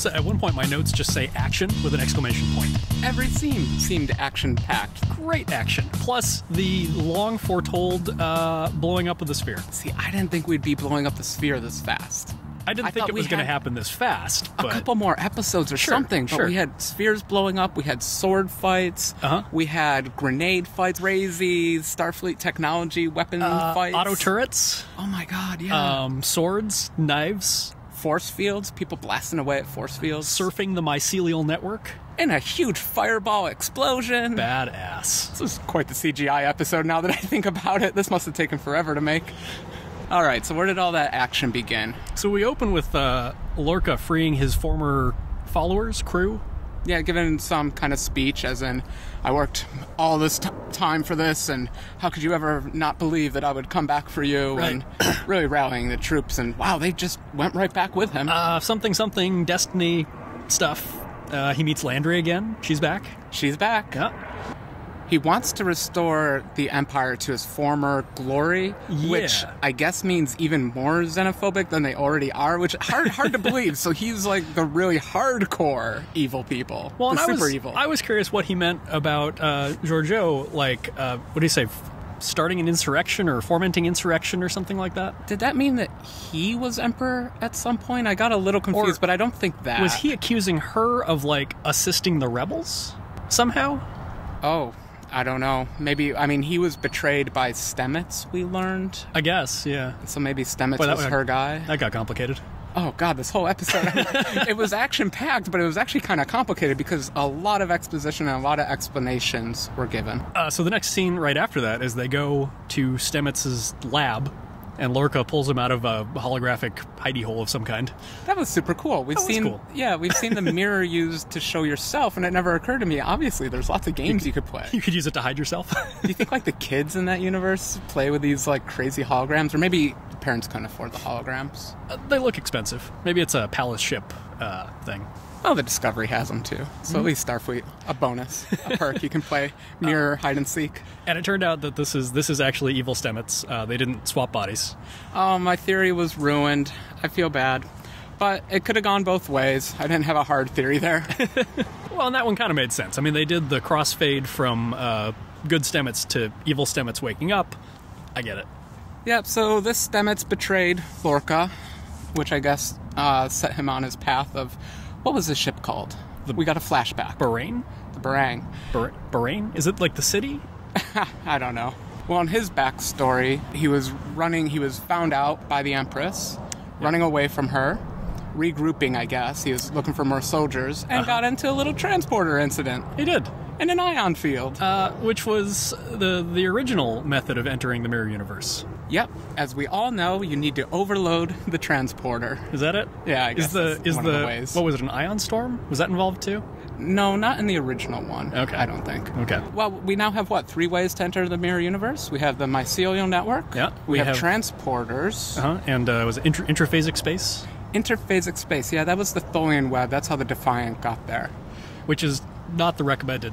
So at one point, my notes just say action with an exclamation point. Every scene seemed action-packed. Great action. Plus the long foretold blowing up of the sphere. See, I didn't think we'd be blowing up the sphere this fast. I didn't think it was going to happen this fast. A couple more episodes or something, but we had spheres blowing up, we had sword fights, we had grenade fights, crazy Starfleet technology, weapon fights. Auto turrets. Oh my god, yeah. Swords, knives. Force fields, people blasting away at force fields. Surfing the mycelial network. And a huge fireball explosion. Badass. This was quite the CGI episode now that I think about it. This must have taken forever to make. All right, so where did all that action begin? So we open with Lorca freeing his former followers, crew. Yeah, giving some kind of speech, as in, I worked all this time for this, and how could you ever not believe that I would come back for you? Right. And really rallying the troops, and wow, they just went right back with him. Something, destiny stuff. He meets Landry again. She's back. She's back. Yeah. He wants to restore the Empire to its former glory, which I guess means even more xenophobic than they already are, which hard to believe. So he's like the really hardcore evil people, well, the super evil. I was curious what he meant about Georgiou, like, what do you say, starting an insurrection or fomenting insurrection or something like that? Did that mean that he was emperor at some point? I got a little confused, but I don't think that. Was he accusing her of, like, assisting the rebels somehow? Oh, I don't know. Maybe, I mean, he was betrayed by Stamets, we learned. I guess, yeah. So maybe Stamets was her guy. That got complicated. Oh, God, this whole episode. It was action-packed, but it was actually kind of complicated because a lot of exposition and a lot of explanations were given. So the next scene right after that is they go to Stamets' lab, and Lorca pulls him out of a holographic hidey hole of some kind. That was super cool. We've seen the mirror used to show yourself, and it never occurred to me. Obviously, there's lots of games you could play. You could use it to hide yourself. Do you think, like, the kids in that universe play with these, like, crazy holograms? Or maybe the parents couldn't afford the holograms? They look expensive. Maybe it's a palace ship thing. Oh, the Discovery has them, too. So at least Starfleet, a bonus, a perk. You can play mirror, hide and seek. And it turned out that this is actually evil Stamets. They didn't swap bodies. Oh, my theory was ruined. I feel bad. But it could have gone both ways. I didn't have a hard theory there. Well, and that one kind of made sense. I mean, they did the crossfade from good Stamets to evil Stamets waking up. I get it. Yep, so this Stamets betrayed Lorca, which I guess set him on his path of... What was this ship called? We got a flashback. Bahrain? The Barang. Bahrain? Is it like the city? I don't know. Well, in his backstory, he was found out by the Empress, running away from her, regrouping, I guess. He was looking for more soldiers, and got into a little transporter incident. He did. In an ion field. Which was the original method of entering the mirror universe. Yep. As we all know, you need to overload the transporter. Is that it? Yeah, I guess that's one of the ways. What was it, an ion storm? Was that involved too? No, not in the original one. Okay. I don't think. Okay. Well, we now have, 3 ways to enter the mirror universe? We have the mycelial network. Yeah. We have transporters. And was it intraphasic space? Interphasic space. Yeah, that was the Tholian web. That's how the Defiant got there. Which is not the recommended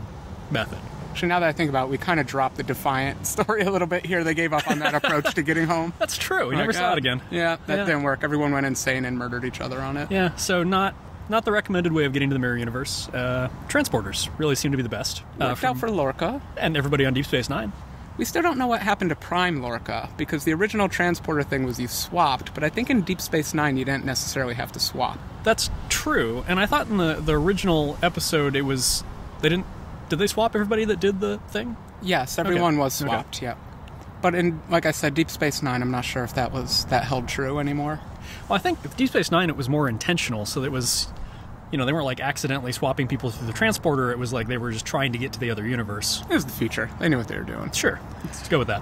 method. Actually, now that I think about it, we kind of dropped the Defiant story a little bit here. They gave up on that approach to getting home. That's true. We never saw it again. Yeah, that didn't work. Everyone went insane and murdered each other on it. Yeah, so not the recommended way of getting to the mirror universe. Transporters really seem to be the best. Worked out for Lorca. And everybody on Deep Space Nine. We still don't know what happened to Prime Lorca, because the original transporter thing was you swapped, but I think in Deep Space Nine you didn't necessarily have to swap. That's true, and I thought in the original episode it was... Did they swap everybody that did the thing? Yes, everyone was swapped, yeah. But in, like I said, Deep Space Nine, I'm not sure if that held true anymore. Well, I think with Deep Space Nine it was more intentional, so it was... they weren't like accidentally swapping people through the transporter. It was like they were just trying to get to the other universe. It was the future. They knew what they were doing. Sure. Let's go with that.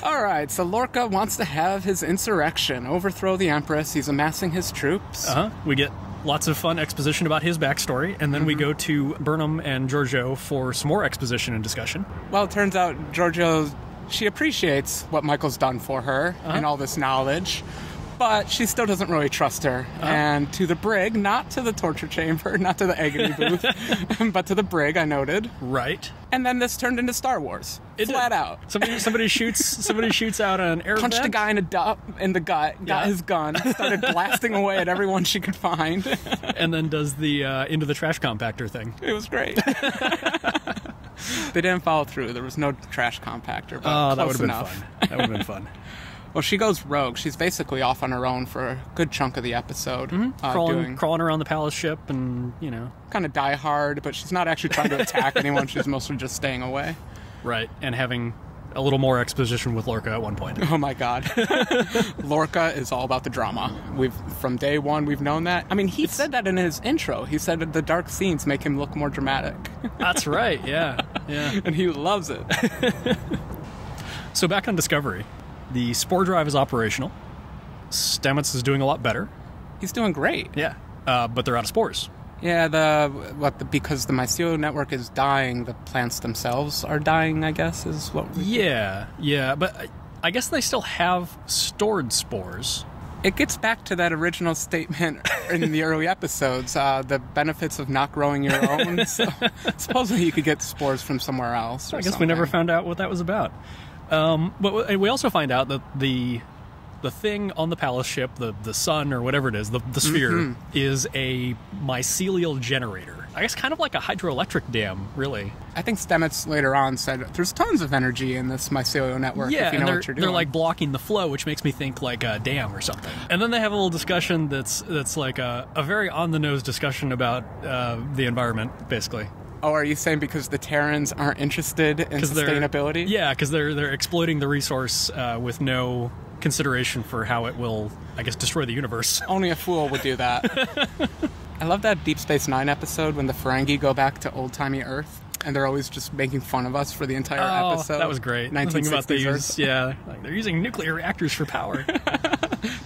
All right, so Lorca wants to have his insurrection, overthrow the Empress. He's amassing his troops. We get lots of fun exposition about his backstory, and then we go to Burnham and Georgiou for some more exposition and discussion. Well, it turns out Georgiou, she appreciates what Michael's done for her and all this knowledge. But she still doesn't really trust her. And to the brig, not to the torture chamber, not to the agony booth, but to the brig, I noted. Right. And then this turned into Star Wars. Flat out. Somebody shoots out an air Punched vent. a guy in the gut, got his gun, started blasting away at everyone she could find. And then does the into the trash compactor thing. It was great. They didn't follow through. There was no trash compactor, but that would close have been enough. fun. That would have been fun. Well, she goes rogue. She's basically off on her own for a good chunk of the episode. Crawling around the palace ship and, kind of die hard, but she's not actually trying to attack anyone. She's mostly just staying away. Right, and having a little more exposition with Lorca at one point. Oh my god. Lorca is all about the drama. From day one, we've known that. I mean, he said that in his intro. He said that the dark scenes make him look more dramatic. That's right, yeah. And he loves it. So back on Discovery, the spore drive is operational. Stamets is doing a lot better. He's doing great. Yeah, but they're out of spores. Yeah, because the mycelial network is dying, the plants themselves are dying, I guess, is what Yeah, but I guess they still have stored spores. It gets back to that original statement in the early episodes, the benefits of not growing your own. So, supposedly you could get spores from somewhere else. I guess we never found out what that was about. But we also find out that the thing on the palace ship, the sun or whatever it is, the sphere, is a mycelial generator. I guess kind of like a hydroelectric dam, really. I think Stamets later on said there's tons of energy in this mycelial network if you know what you're doing. They're like blocking the flow, which makes me think like a dam or something. And then they have a little discussion that's like a very on-the-nose discussion about the environment, basically. Oh, are you saying because the Terrans aren't interested in sustainability? Yeah, because they're exploiting the resource with no consideration for how it will, I guess, destroy the universe. Only a fool would do that. I love that Deep Space Nine episode when the Ferengi go back to old-timey Earth, and they're always just making fun of us for the entire episode. That was great. 1960s Earth. Like they're using nuclear reactors for power.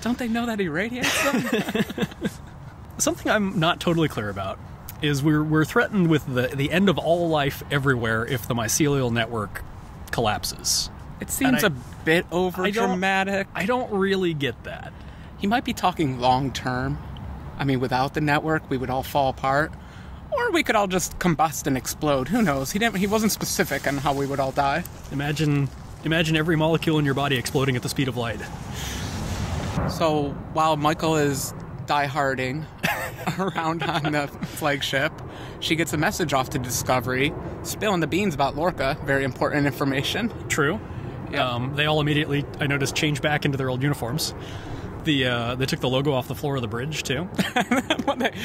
Don't they know that irradiates them? Something I'm not totally clear about is we're threatened with the end of all life everywhere if the mycelial network collapses. It seems a bit over-dramatic. I don't really get that. He might be talking long-term. I mean, without the network, we would all fall apart. Or we could all just combust and explode. Who knows? He wasn't specific on how we would all die. Imagine every molecule in your body exploding at the speed of light. So, while Michael is die-harding around on the flagship, she gets a message off to Discovery, spilling the beans about Lorca. Very important information. True. Yep. They all immediately, I noticed, change back into their old uniforms. They took the logo off the floor of the bridge too.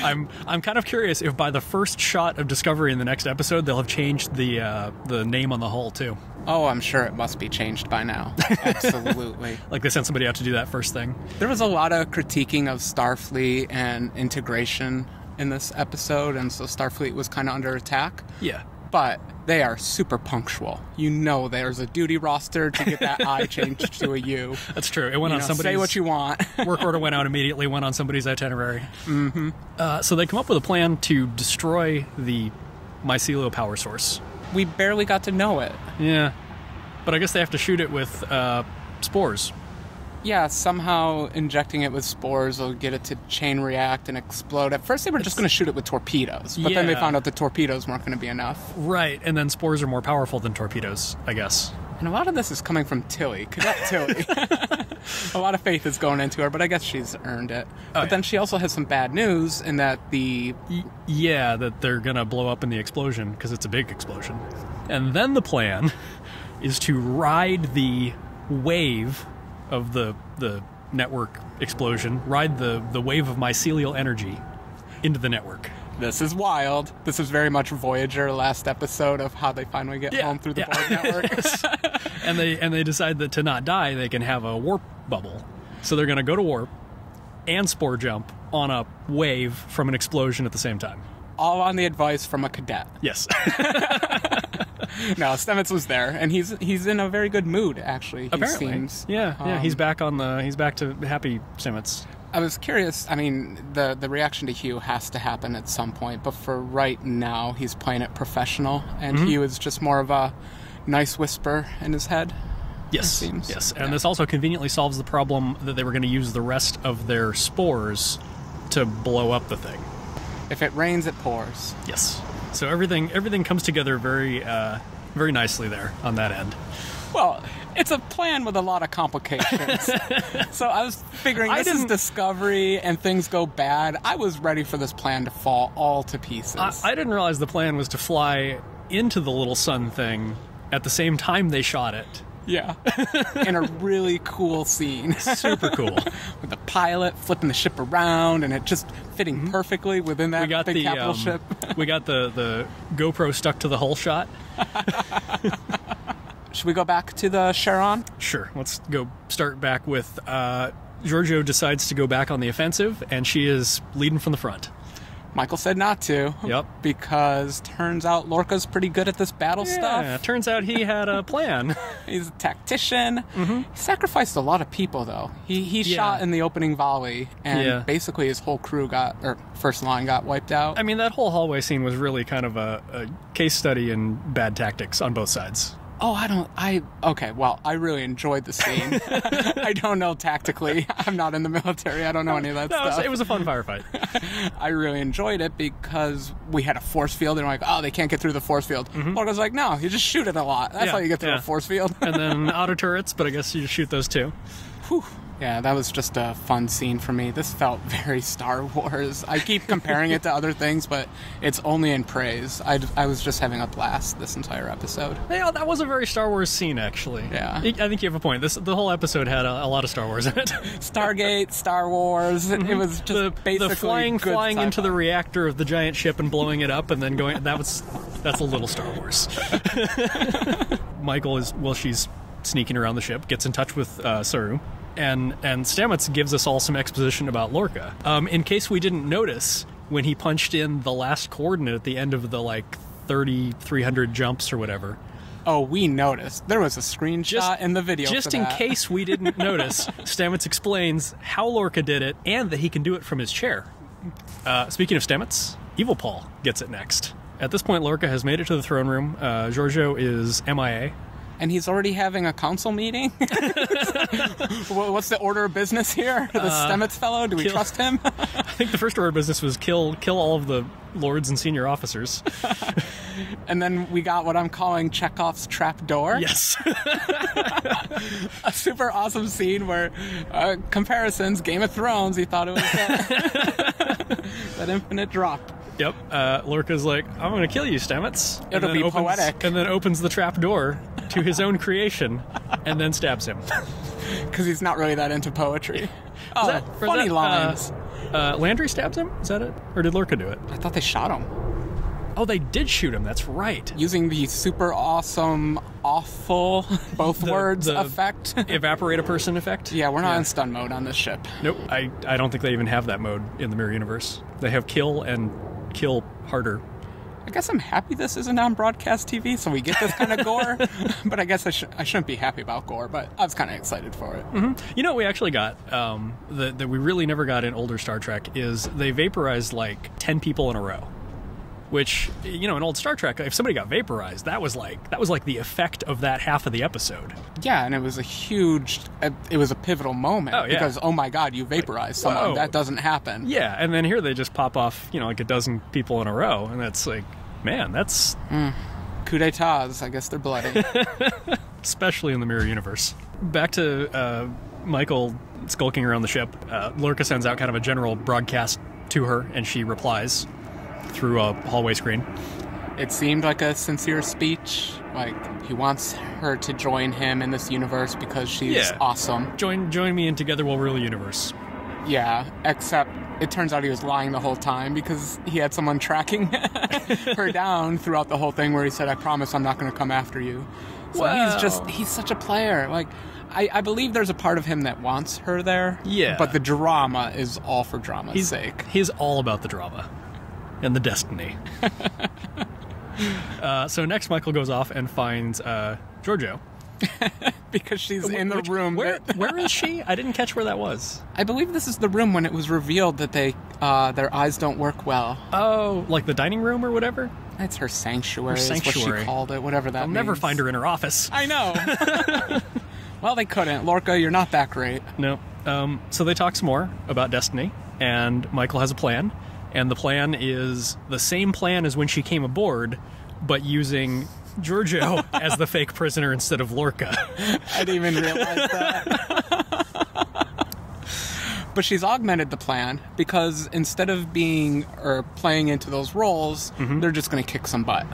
I'm kind of curious if by the first shot of Discovery in the next episode they'll have changed the name on the hull too. Oh, I'm sure it must be changed by now. Absolutely. Like they sent somebody out to do that first thing. There was a lot of critiquing of Starfleet and integration in this episode, and so Starfleet was kind of under attack. Yeah. But they are super punctual. You know there's a duty roster to get that I changed to a U. That's true. It went on somebody's... Say what you want. Work order went out immediately, went on somebody's itinerary. Mm-hmm. So they come up with a plan to destroy the mycelial power source. We barely got to know it. Yeah. But I guess they have to shoot it with spores. Yeah, somehow injecting it with spores will get it to chain react and explode. At first they were just going to shoot it with torpedoes, but then they found out the torpedoes weren't going to be enough. Right, and then spores are more powerful than torpedoes, I guess. And a lot of this is coming from Tilly, Cadet Tilly. A lot of faith is going into her, but I guess she's earned it. But then she also has some bad news in that that they're going to blow up in the explosion, because it's a big explosion. And then the plan is to ride the wave of the network explosion, ride the wave of mycelial energy into the network. This is wild. This is very much Voyager last episode of how they finally get home through the Borg network. and they decide that to not die, they can have a warp bubble. So they're going to go to warp and spore jump on a wave from an explosion at the same time. All on the advice from a cadet. Yes. No, Stamets was there, and he's in a very good mood, actually. Apparently. Seems. Yeah, he's back to happy Stamets. I was curious, I mean, the reaction to Hugh has to happen at some point, but for right now, he's playing it professional, and Hugh is just more of a nice whisper in his head. Yes, seems. yes. And this also conveniently solves the problem that they were going to use the rest of their spores to blow up the thing. If it rains, it pours. Yes. So everything comes together very very nicely there on that end. Well, it's a plan with a lot of complications. So I was figuring this is Discovery and things go bad. I was ready for this plan to fall all to pieces. I didn't realize the plan was to fly into the little sun thing at the same time they shot it. Yeah. In a really cool scene. Super cool. With the pilot flipping the ship around and it just fitting perfectly within that big capital ship. We got the GoPro stuck to the hull shot. Should we go back to the Charon? Sure. Let's go start back with Giorgio decides to go back on the offensive, and she is leading from the front. Michael said not to. Yep. Because turns out Lorca's pretty good at this battle stuff. Yeah, turns out he had a plan. He's a tactician. He sacrificed a lot of people, though. He shot in the opening volley, and basically his whole crew first line got wiped out. I mean, that whole hallway scene was really kind of a case study in bad tactics on both sides. Oh, okay, well, I really enjoyed the scene. I don't know tactically. I'm not in the military. I don't know any of that stuff. It was a fun firefight. I really enjoyed it because we had a force field, and we're like, oh, they can't get through the force field. Lorca's like, no, you just shoot it a lot. That's how you get through a force field. And then auto turrets, but I guess you just shoot those too. Whew. Yeah, that was just a fun scene for me. This felt very Star Wars. I keep comparing it to other things, but it's only in praise. I was just having a blast this entire episode. Yeah, that was a very Star Wars scene, actually. Yeah. I think you have a point. The whole episode had a lot of Star Wars in it. Stargate, Star Wars. It was just basically the flying sci-fi. into the reactor of the giant ship and blowing it up and then going. That's a little Star Wars. Michael she's sneaking around the ship, gets in touch with Saru. And Stamets gives us all some exposition about Lorca. In case we didn't notice, when he punched in the last coordinate at the end of the 3,300 jumps or whatever. Oh, we noticed. There was a screenshot in the video. Just in case we didn't notice, Stamets explains how Lorca did it and that he can do it from his chair. Speaking of Stamets, Evil Paul gets it next. At this point, Lorca has made it to the throne room. Giorgio is MIA. And he's already having a council meeting? What's the order of business here? The Stamets fellow? Do we trust him? I think the first order of business was kill all of the lords and senior officers. And then we got what I'm calling Chekhov's trap door. Yes. A super awesome scene where comparisons, Game of Thrones, he thought it was that infinite drop. Yep. Lorca's like, I'm going to kill you, Stamets. It'll be poetic. And then opens the trap door to his own creation and then stabs him. Because he's not really that into poetry. Funny lines. Landry stabs him? Is that it? Or did Lorca do it? I thought they shot him. Oh, they did shoot him. That's right. Using the super awesome, awful, both words effect. Evaporate a person effect? Yeah, we're not in stun mode on this ship. Nope. I don't think they even have that mode in the Mirror Universe. They have kill and kill harder. I guess I'm happy this isn't on broadcast TV, so we get this kind of gore. But I guess I shouldn't be happy about gore, but I was kind of excited for it. You know what we actually got, that we really never got in older Star Trek, is they vaporized 10 people in a row. Which, in old Star Trek, if somebody got vaporized, that was like the effect of that half of the episode. Yeah, and it was a pivotal moment. Oh, yeah. Because, oh my God, you vaporized someone. Whoa. That doesn't happen. Yeah, and then here they just pop off, a dozen people in a row, and that's man, that's... Coup d'etats, I guess they're bloody. Especially in the Mirror Universe. Back to Michael skulking around the ship. Lorca sends out kind of a general broadcast to her, and she replies through a hallway screen. It seemed like a sincere speech. He wants her to join him in this universe because she's awesome. Join me and together we'll rule the universe. Yeah, except it turns out he was lying the whole time because he had someone tracking her down throughout the whole thing where he said, I promise I'm not going to come after you. So he's such a player. I believe there's a part of him that wants her there. Yeah. But the drama is all for drama's sake. He's all about the drama. And the destiny. So next, Michael goes off and finds Giorgio. Because she's in the room. Where is she? I didn't catch where that was. I believe this is the room when it was revealed that their eyes don't work well. Oh, like the dining room or whatever? It's her sanctuary. Is what she called it, whatever that means. I'll never find her in her office. I know. Well, they couldn't. Lorca, you're not that great. No. So they talk some more about Destiny, and Michael has a plan. And the plan is the same plan as when she came aboard, but using Giorgio as the fake prisoner instead of Lorca. I didn't even realize that. But she's augmented the plan because instead of being or playing into those roles, they're just going to kick some butt.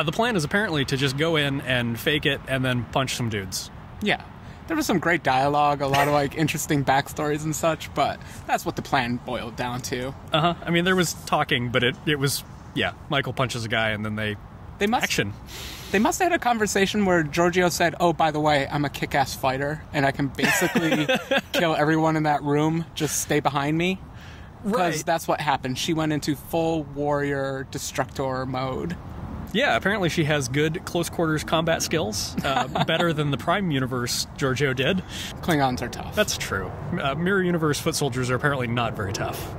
The plan is apparently to just go in and fake it and then punch some dudes. Yeah. There was some great dialogue, a lot of like interesting backstories and such, but that's what the plan boiled down to. I mean, there was talking, but it was, yeah, Michael punches a guy and then they action. They must have had a conversation where Giorgio said, oh, by the way, I'm a kick-ass fighter, and I can basically kill everyone in that room, just stay behind me. Because that's what happened. She went into full warrior destructor mode. Yeah, apparently she has good close-quarters combat skills, better than the Prime Universe Giorgio did. Klingons are tough. That's true. Mirror Universe foot soldiers are apparently not very tough.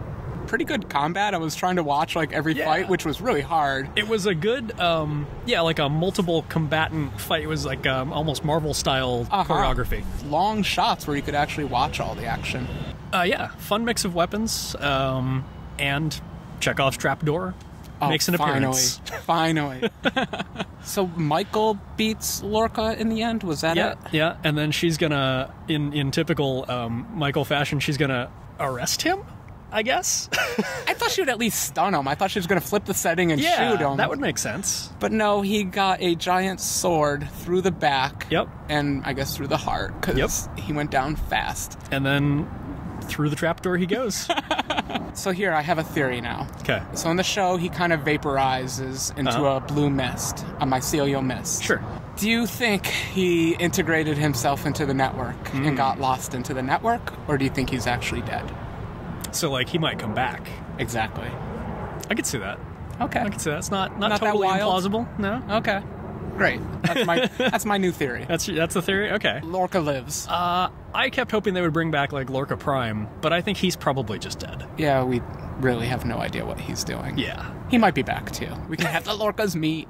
Pretty good combat. I was trying to watch like every fight, which was really hard. It was a good, like a multiple combatant fight. It was like almost Marvel-style choreography. Long shots where you could actually watch all the action. Yeah, fun mix of weapons, and Chekhov's trapdoor. Makes an appearance. Finally. So Michael beats Lorca in the end? Was that it? Yeah, and then she's gonna, in typical Michael fashion, she's gonna arrest him, I guess? I thought she would at least stun him. I thought she was gonna flip the setting and shoot him. That would make sense. But no, he got a giant sword through the back. Yep. And I guess through the heart, because he went down fast. And then through the trapdoor he goes. So here, I have a theory now. Okay. So in the show, he kind of vaporizes into a blue mist, a mycelial mist. Sure. Do you think he integrated himself into the network and got lost into the network? Or do you think he's actually dead? So, like, he might come back. Exactly. I could see that. Okay. I could see that. It's not that totally wild? implausible. No? Okay. Great. That's my new theory. That's the theory? Okay. Lorca lives. I kept hoping they would bring back, like, Lorca Prime, but I think he's probably just dead. Yeah, we really have no idea what he's doing. Yeah. He might be back, too. We can have the Lorcas meet.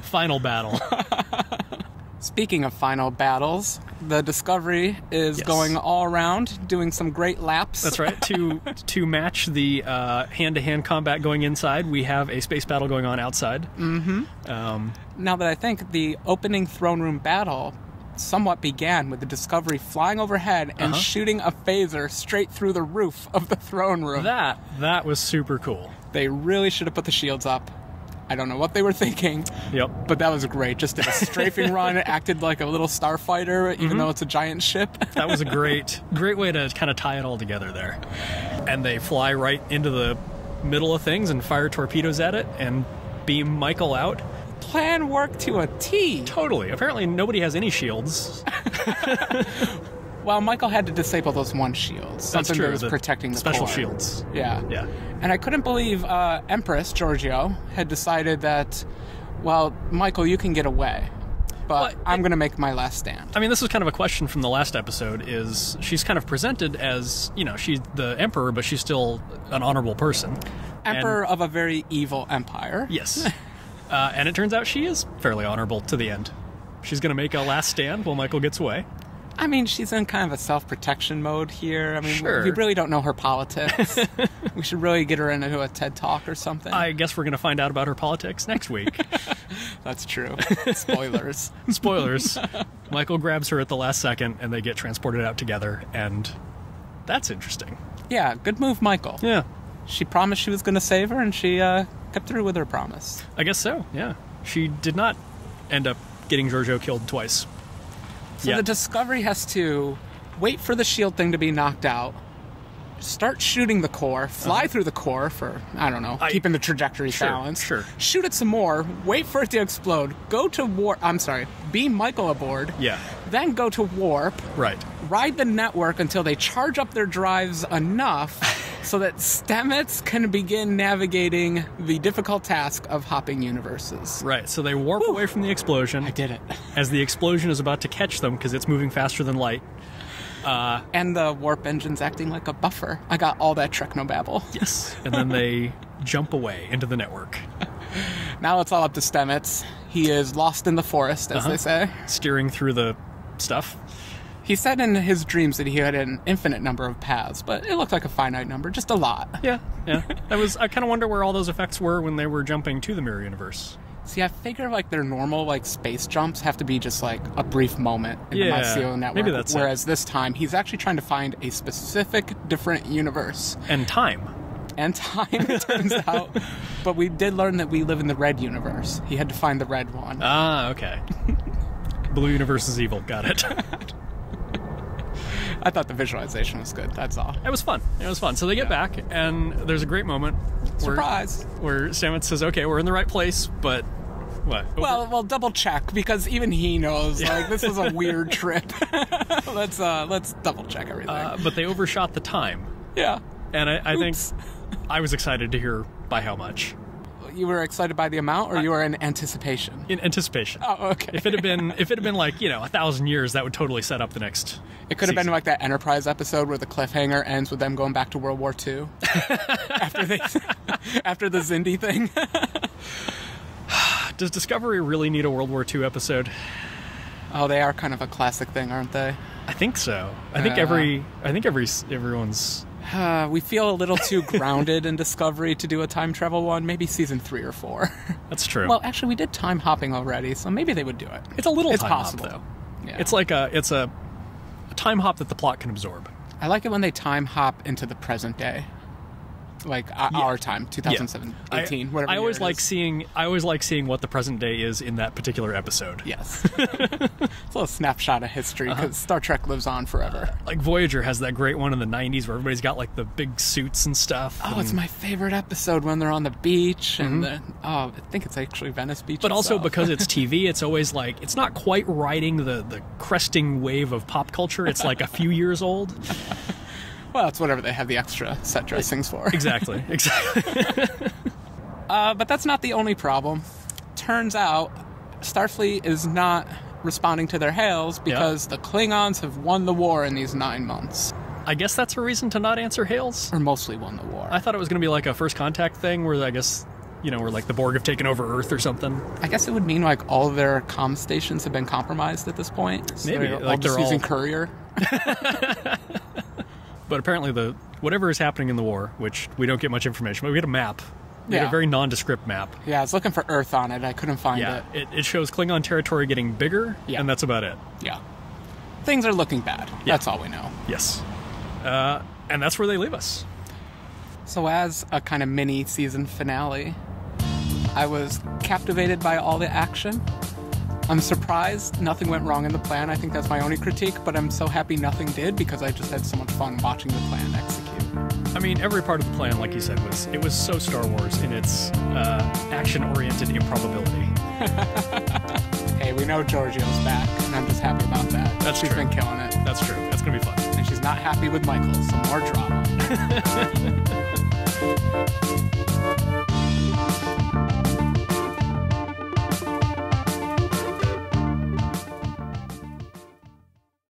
Final battle. Speaking of final battles, the Discovery is going all around, doing some great laps. That's right. To match the hand-to-hand combat going inside, we have a space battle going on outside. Now that I think, the opening throne room battle somewhat began with the Discovery flying overhead and shooting a phaser straight through the roof of the throne room. That was super cool. They really should have put the shields up. I don't know what they were thinking. Yep. But that was great. Just did a strafing run. It acted like a little starfighter, even though it's a giant ship. That was a great way to kind of tie it all together there. And they fly right into the middle of things and fire torpedoes at it and beam Michael out. Plan worked to a T. Totally. Apparently nobody has any shields. Well, Michael had to disable those one shields. Something that was protecting the special core. shields. Yeah. Yeah. And I couldn't believe Empress Giorgio had decided that, well, Michael, you can get away, but I'm going to make my last stand. I mean, this is kind of a question from the last episode, is she's kind of presented as, she's the emperor, but she's still an honorable person. Emperor of a very evil empire. Yes. And it turns out she is fairly honorable to the end. She's going to make a last stand while Michael gets away. I mean, she's in kind of a self-protection mode here. I mean, sure. We really don't know her politics. We should really get her into a TED Talk or something. I guess we're going to find out about her politics next week. That's true. Spoilers. Spoilers. Michael grabs her at the last second, and they get transported out together, and that's interesting. Yeah, good move, Michael. Yeah. She promised she was going to save her, and she kept through with her promise. I guess so, yeah. She did not end up getting Giorgio killed twice. So the Discovery has to wait for the shield thing to be knocked out, start shooting the core, fly through the core for, I don't know, keeping the trajectory balanced. Sure. Shoot it some more, wait for it to explode, go to warp, beam Michael aboard. Yeah. Then go to warp. Right. Ride the network until they charge up their drives enough so that Stamets can begin navigating the difficult task of hopping universes. Right, so they warp away from the explosion. I did it. As the explosion is about to catch them because it's moving faster than light. And the warp engine's acting like a buffer. I got all that Treknobabble. Yes. And then they jump away into the network. Now it's all up to Stamets. He is lost in the forest, as they say. Steering through the stuff. He said in his dreams that he had an infinite number of paths, but it looked like a finite number, just a lot. Yeah. I kind of wonder where all those effects were when they were jumping to the mirror universe. See, I figure like their normal like space jumps have to be just like a brief moment in the Mycelial network. Maybe that's whereas this time he's actually trying to find a specific different universe. And time, it turns out. But we did learn that we live in the red universe. He had to find the red one. Ah, okay. Blue universe is evil. Got it. I thought the visualization was good, that's all. It was fun. So they get back, and there's a great moment. Surprise! Where Stamets says, okay, we're in the right place, but what? Well, double check, because even he knows, like, this is a weird trip. Let's double check everything. But they overshot the time. Yeah. And I think I was excited to hear by how much. You were excited by the amount, or you were in anticipation? In anticipation. Oh, okay. If it had been like 1,000 years, that would totally set up the next. It could have been like that Enterprise episode where the cliffhanger ends with them going back to World War II after the Xindi thing. Does Discovery really need a World War II episode? Oh, they are kind of a classic thing, aren't they? I think so. I think everyone's. We feel a little too grounded in Discovery to do a time travel one. Maybe season 3 or 4. That's true. Well, actually, we did time hopping already, so maybe they would do it. It's a little it's time possible. hop, though. Yeah. It's like a time hop that the plot can absorb. I like it when they time hop into the present day, like our time, 2007, 18, whatever. I always year it like is. seeing. I always like seeing what the present day is in that particular episode. Yes, it's a little snapshot of history because Star Trek lives on forever. Like Voyager has that great one in the 90s where everybody's got like the big suits and stuff. Oh, it's my favorite episode when they're on the beach and I think it's actually Venice Beach. But also itself. because it's TV, it's always like it's not quite riding the cresting wave of pop culture. It's like a few years old. Well, it's whatever they have the extra set dressings for. Exactly. But that's not the only problem. Turns out Starfleet is not responding to their hails because the Klingons have won the war in these 9 months. I guess that's a reason to not answer hails. Or mostly won the war. I thought it was going to be like a first contact thing where I guess, where like the Borg have taken over Earth or something. I guess it would mean like all of their comm stations have been compromised at this point. So Maybe. they're Like all just they're using all- courier. But apparently whatever is happening in the war, which we don't get much information, but we get a map. We get a very nondescript map. Yeah, I was looking for Earth on it. I couldn't find it. It shows Klingon territory getting bigger, and that's about it. Yeah. Things are looking bad. Yeah. That's all we know. Yes. And that's where they leave us. So as a kind of mini season finale, I was captivated by all the action. I'm surprised nothing went wrong in the plan. I think that's my only critique, but I'm so happy nothing did because I just had so much fun watching the plan execute. I mean, every part of the plan, like you said, was so Star Wars in its action-oriented improbability. Hey, we know Giorgio's back, and I'm just happy about that. That's She's true. been killing it. That's true. That's going to be fun. And she's not happy with Michael, so more drama.